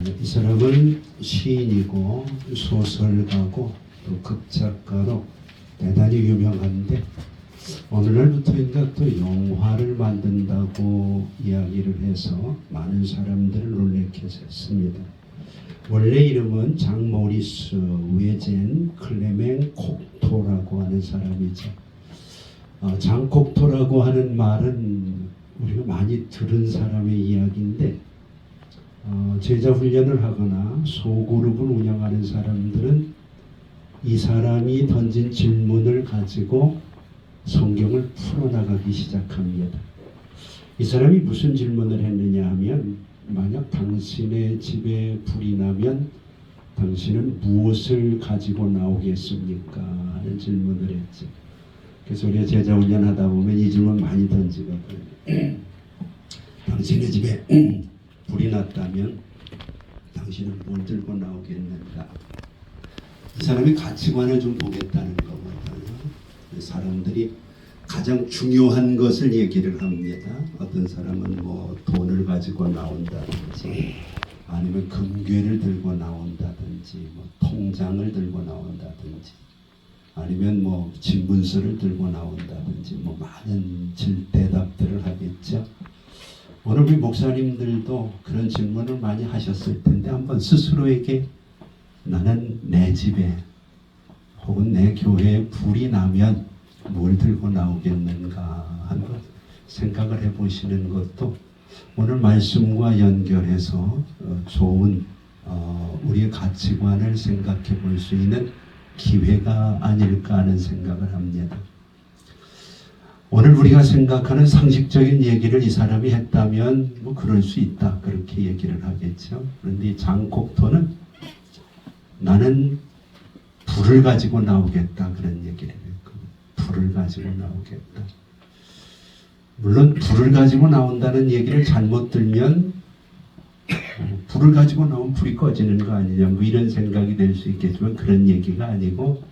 이 사람은 시인이고 소설가고 또 극작가로 대단히 유명한데 오늘날부터인가 또 영화를 만든다고 이야기를 해서 많은 사람들을 놀래켜 했습니다. 원래 이름은 장 모리스 외젠 클레멘 콕토라고 하는 사람이죠. 장 콕토라고 하는 말은 우리가 많이 들은 사람의 이야기인데 제자 훈련을 하거나 소그룹을 운영하는 사람들은 이 사람이 던진 질문을 가지고 성경을 풀어나가기 시작합니다. 이 사람이 무슨 질문을 했느냐 하면 만약 당신의 집에 불이 나면 당신은 무엇을 가지고 나오겠습니까? 하는 질문을 했죠. 그래서 우리가 제자 훈련하다 보면 이 질문 많이 던지거든요. 당신의 집에 불이 났다면 당신은 뭘 들고 나오겠는가? 이 사람의 가치관을 좀 보겠다는 거거든요. 사람들이 가장 중요한 것을 얘기를 합니다. 어떤 사람은 뭐 돈을 가지고 나온다든지 아니면 금괴를 들고 나온다든지 뭐 통장을 들고 나온다든지 아니면 뭐 집문서를 들고 나온다든지 뭐 많은 대답들을 하겠죠. 오늘 우리 목사님들도 그런 질문을 많이 하셨을 텐데 한번 스스로에게 나는 내 집에 혹은 내 교회에 불이 나면 뭘 들고 나오겠는가 한번 생각을 해보시는 것도 오늘 말씀과 연결해서 좋은 우리의 가치관을 생각해 볼 수 있는 기회가 아닐까 하는 생각을 합니다. 오늘 우리가 생각하는 상식적인 얘기를 이 사람이 했다면 뭐 그럴 수 있다 그렇게 얘기를 하겠죠. 그런데 장 콕토는 나는 불을 가지고 나오겠다 그런 얘기를 했고 불을 가지고 나오겠다. 물론 불을 가지고 나온다는 얘기를 잘못 들면 불을 가지고 나오면 불이 꺼지는 거 아니냐 뭐 이런 생각이 될 수 있겠지만 그런 얘기가 아니고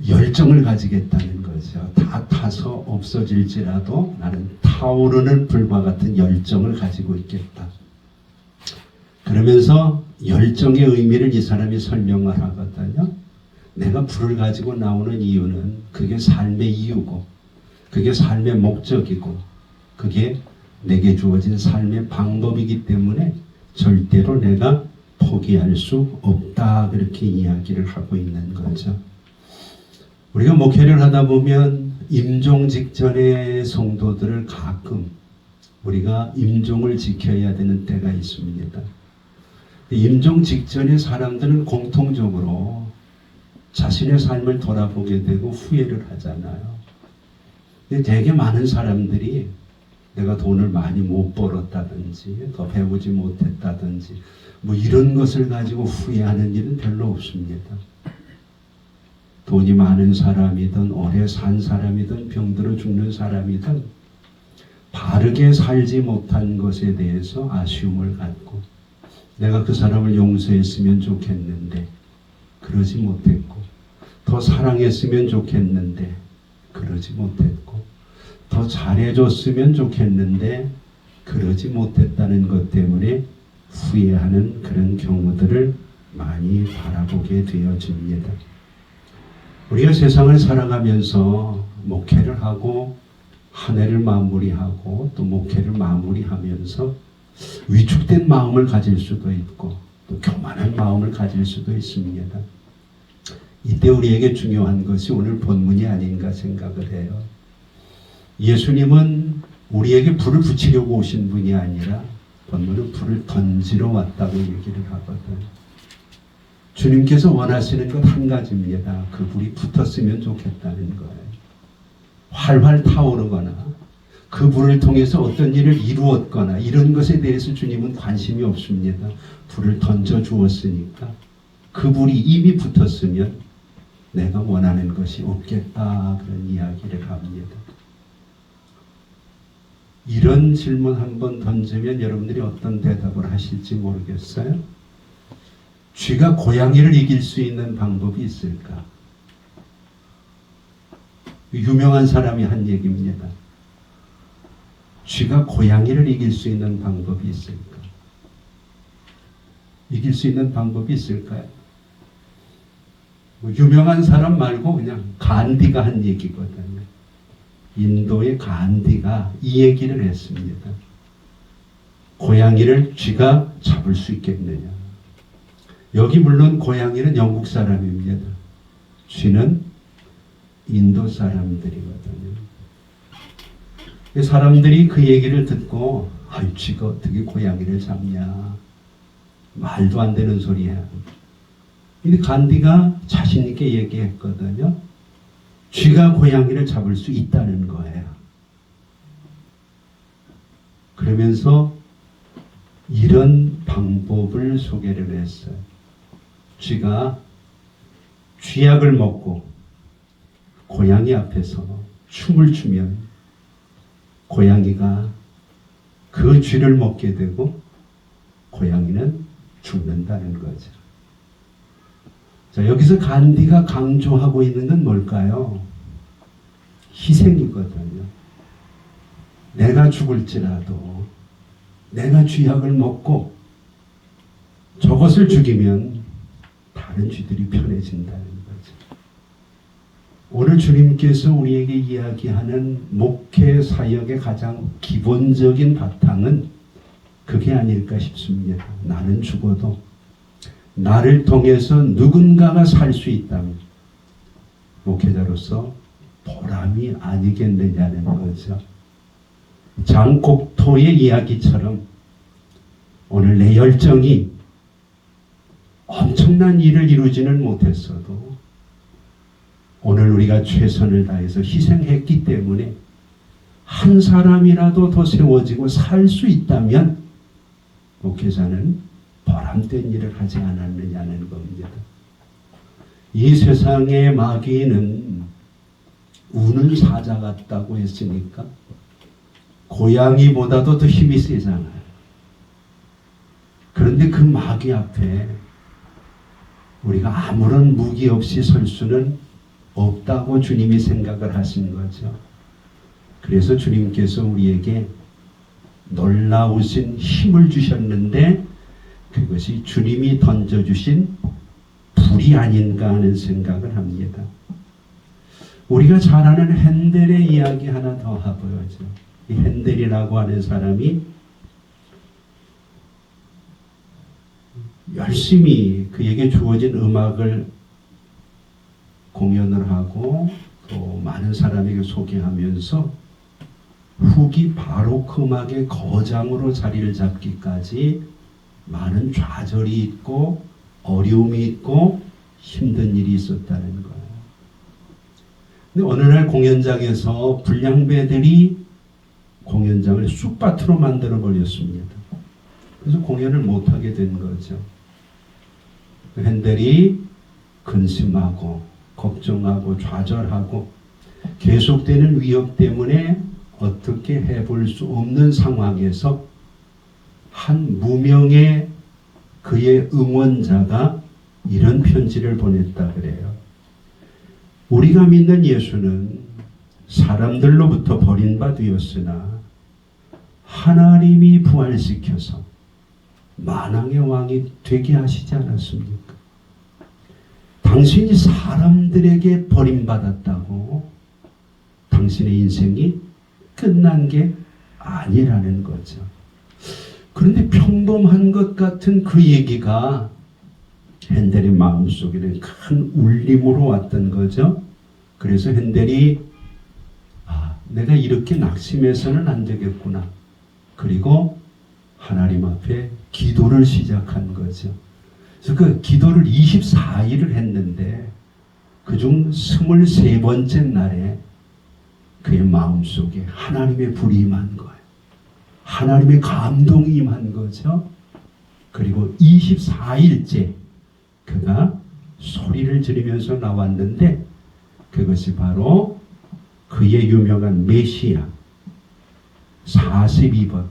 열정을 가지겠다는 거죠. 다 타서 없어질지라도 나는 타오르는 불과 같은 열정을 가지고 있겠다. 그러면서 열정의 의미를 이 사람이 설명을 하거든요. 내가 불을 가지고 나오는 이유는 그게 삶의 이유고 그게 삶의 목적이고 그게 내게 주어진 삶의 방법이기 때문에 절대로 내가 포기할 수 없다 그렇게 이야기를 하고 있는 거죠. 우리가 목회를 하다 보면 임종 직전의 성도들을 가끔 우리가 임종을 지켜야 되는 때가 있습니다. 임종 직전의 사람들은 공통적으로 자신의 삶을 돌아보게 되고 후회를 하잖아요. 근데 되게 많은 사람들이 내가 돈을 많이 못 벌었다든지 더 배우지 못했다든지 뭐 이런 것을 가지고 후회하는 일은 별로 없습니다. 돈이 많은 사람이든 오래 산 사람이든 병들어 죽는 사람이든 바르게 살지 못한 것에 대해서 아쉬움을 갖고 내가 그 사람을 용서했으면 좋겠는데 그러지 못했고 더 사랑했으면 좋겠는데 그러지 못했고 더 잘해줬으면 좋겠는데 그러지 못했다는 것 때문에 후회하는 그런 경우들을 많이 바라보게 되어집니다. 우리가 세상을 살아가면서 목회를 하고 한 해를 마무리하고 또 목회를 마무리하면서 위축된 마음을 가질 수도 있고 또 교만한 마음을 가질 수도 있습니다. 이때 우리에게 중요한 것이 오늘 본문이 아닌가 생각을 해요. 예수님은 우리에게 불을 붙이려고 오신 분이 아니라 본문은 불을 던지러 왔다고 얘기를 하거든요. 주님께서 원하시는 것 한 가지입니다. 그 불이 붙었으면 좋겠다는 거예요. 활활 타오르거나 그 불을 통해서 어떤 일을 이루었거나 이런 것에 대해서 주님은 관심이 없습니다. 불을 던져 주었으니까 그 불이 이미 붙었으면 내가 원하는 것이 없겠다 그런 이야기를 합니다. 이런 질문 한번 던지면 여러분들이 어떤 대답을 하실지 모르겠어요. 쥐가 고양이를 이길 수 있는 방법이 있을까? 유명한 사람이 한 얘기입니다. 쥐가 고양이를 이길 수 있는 방법이 있을까? 이길 수 있는 방법이 있을까요? 뭐 유명한 사람 말고 그냥 간디가 한 얘기거든요. 인도의 간디가 이 얘기를 했습니다. 고양이를 쥐가 잡을 수 있겠느냐. 여기 물론 고양이는 영국 사람입니다. 쥐는 인도 사람들이거든요. 사람들이 그 얘기를 듣고 아유 쥐가 어떻게 고양이를 잡냐. 말도 안 되는 소리야. 근데 간디가 자신 있게 얘기했거든요. 쥐가 고양이를 잡을 수 있다는 거예요. 그러면서 이런 방법을 소개를 했어요. 쥐가 쥐약을 먹고 고양이 앞에서 춤을 추면 고양이가 그 쥐를 먹게 되고 고양이는 죽는다는 거죠. 자, 여기서 간디가 강조하고 있는 건 뭘까요? 희생이거든요. 내가 죽을지라도 내가 쥐약을 먹고 저것을 죽이면 다른 쥐들이 편해진다는 거죠. 오늘 주님께서 우리에게 이야기하는 목회 사역의 가장 기본적인 바탕은 그게 아닐까 싶습니다. 나는 죽어도 나를 통해서 누군가가 살 수 있다면 목회자로서 보람이 아니겠느냐는 거죠. 장곡토의 이야기처럼 오늘 내 열정이 엄청난 일을 이루지는 못했어도 오늘 우리가 최선을 다해서 희생했기 때문에 한 사람이라도 더 세워지고 살 수 있다면 목회자는 보람된 일을 하지 않았느냐는 겁니다. 이 세상의 마귀는 우는 사자 같다고 했으니까 고양이보다도 더 힘이 세잖아요. 그런데 그 마귀 앞에 우리가 아무런 무기 없이 설 수는 없다고 주님이 생각을 하신 거죠. 그래서 주님께서 우리에게 놀라우신 힘을 주셨는데 그것이 주님이 던져주신 불이 아닌가 하는 생각을 합니다. 우리가 잘 아는 핸델의 이야기 하나 더 해보죠. 이 핸델이라고 하는 사람이 열심히 그에게 주어진 음악을 공연을 하고 또 많은 사람에게 소개하면서 후기 바로크 음악의 거장으로 자리를 잡기까지 많은 좌절이 있고 어려움이 있고 힘든 일이 있었다는 거예요. 근데 어느 날 공연장에서 불량배들이 공연장을 쑥밭으로 만들어 버렸습니다. 그래서 공연을 못하게 된 거죠. 핸델이 근심하고 걱정하고 좌절하고 계속되는 위협 때문에 어떻게 해볼 수 없는 상황에서 한 무명의 그의 응원자가 이런 편지를 보냈다 그래요. 우리가 믿는 예수는 사람들로부터 버림받으였으나 하나님이 부활시켜서 만왕의 왕이 되게 하시지 않았습니까? 당신이 사람들에게 버림받았다고 당신의 인생이 끝난 게 아니라는 거죠. 그런데 평범한 것 같은 그 얘기가 핸델의 마음속에는 큰 울림으로 왔던 거죠. 그래서 핸델이 내가 이렇게 낙심해서는 안 되겠구나. 그리고 하나님 앞에 기도를 시작한 거죠. 그래서 그 기도를 24일을 했는데 그중 23번째 날에 그의 마음속에 하나님의 불이 임한 거예요. 하나님의 감동이 임한 거죠. 그리고 24일째 그가 소리를 지르면서 나왔는데 그것이 바로 그의 유명한 메시아 42번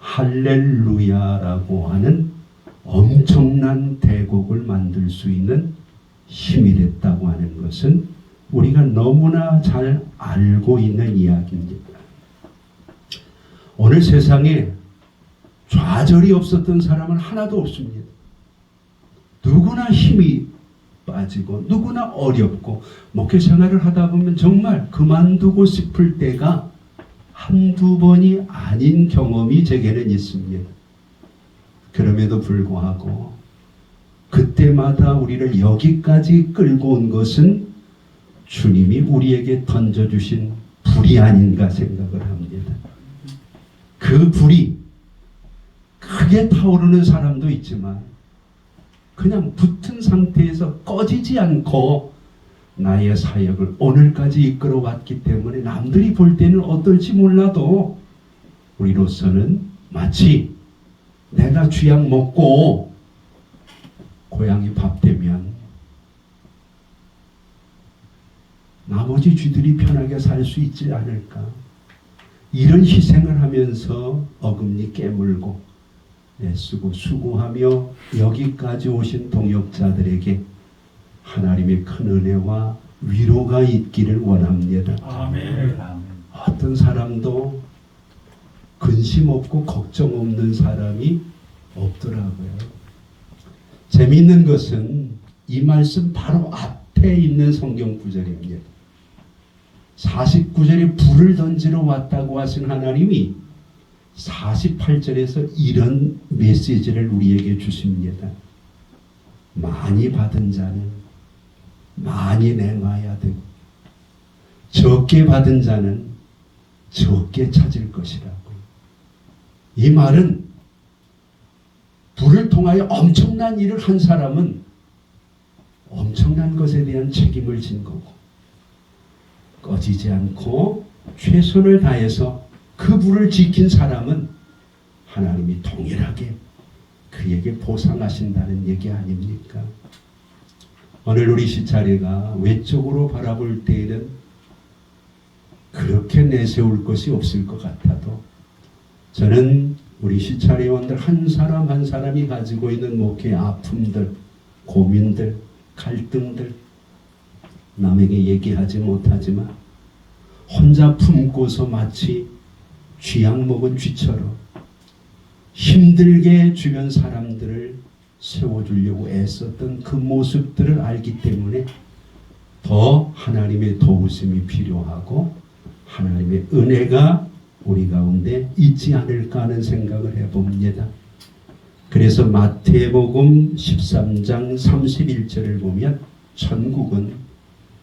할렐루야라고 하는 엄청난 대곡을 만들 수 있는 힘이 됐다고 하는 것은 우리가 너무나 잘 알고 있는 이야기입니다. 오늘 세상에 좌절이 없었던 사람은 하나도 없습니다. 누구나 힘이 빠지고 누구나 어렵고 목회 생활을 하다 보면 정말 그만두고 싶을 때가 한두 번이 아닌 경험이 제게는 있습니다. 그럼에도 불구하고 그때마다 우리를 여기까지 끌고 온 것은 주님이 우리에게 던져주신 불이 아닌가 생각을 합니다. 그 불이 크게 타오르는 사람도 있지만 그냥 붙은 상태에서 꺼지지 않고 나의 사역을 오늘까지 이끌어왔기 때문에 남들이 볼 때는 어떨지 몰라도 우리로서는 마치 내가 쥐약 먹고 고양이 밥 되면 나머지 쥐들이 편하게 살 수 있지 않을까. 이런 희생을 하면서 어금니 깨물고 애쓰고 수고하며 여기까지 오신 동역자들에게 하나님의 큰 은혜와 위로가 있기를 원합니다. 아멘. 어떤 사람도 근심 없고 걱정 없는 사람이 없더라고요. 재미있는 것은 이 말씀 바로 앞에 있는 성경 구절입니다. 49절에 불을 던지러 왔다고 하신 하나님이 48절에서 이런 메시지를 우리에게 주십니다. 많이 받은 자는 많이 내놔야 되고 적게 받은 자는 적게 찾을 것이라고. 이 말은 불을 통하여 엄청난 일을 한 사람은 엄청난 것에 대한 책임을 진 거고 꺼지지 않고 최선을 다해서 그 불을 지킨 사람은 하나님이 동일하게 그에게 보상하신다는 얘기 아닙니까? 오늘 우리 시차례가 외적으로 바라볼 때에는 그렇게 내세울 것이 없을 것 같아도 저는 우리 시차례원들 한 사람 한 사람이 가지고 있는 목회의 아픔들, 고민들, 갈등들 남에게 얘기하지 못하지만 혼자 품고서 마치 쥐약 먹은 쥐처럼 힘들게 주변 사람들을 세워주려고 애썼던 그 모습들을 알기 때문에 더 하나님의 도우심이 필요하고 하나님의 은혜가 우리 가운데 있지 않을까 하는 생각을 해봅니다. 그래서 마태복음 13장 31절을 보면 천국은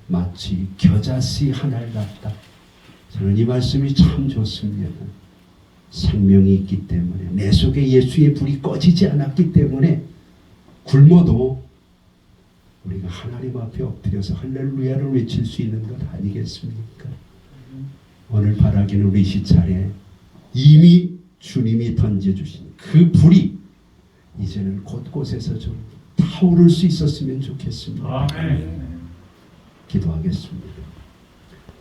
마치 겨자씨 하나를 같다. 저는 이 말씀이 참 좋습니다. 생명이 있기 때문에 내 속에 예수의 불이 꺼지지 않았기 때문에 굶어도 우리가 하나님 앞에 엎드려서 할렐루야를 외칠 수 있는 것 아니겠습니까? 오늘 바라기는 우리 시차례 이미 주님이 던져주신 그 불이 이제는 곳곳에서 좀 타오를 수 있었으면 좋겠습니다. 아멘. 기도하겠습니다.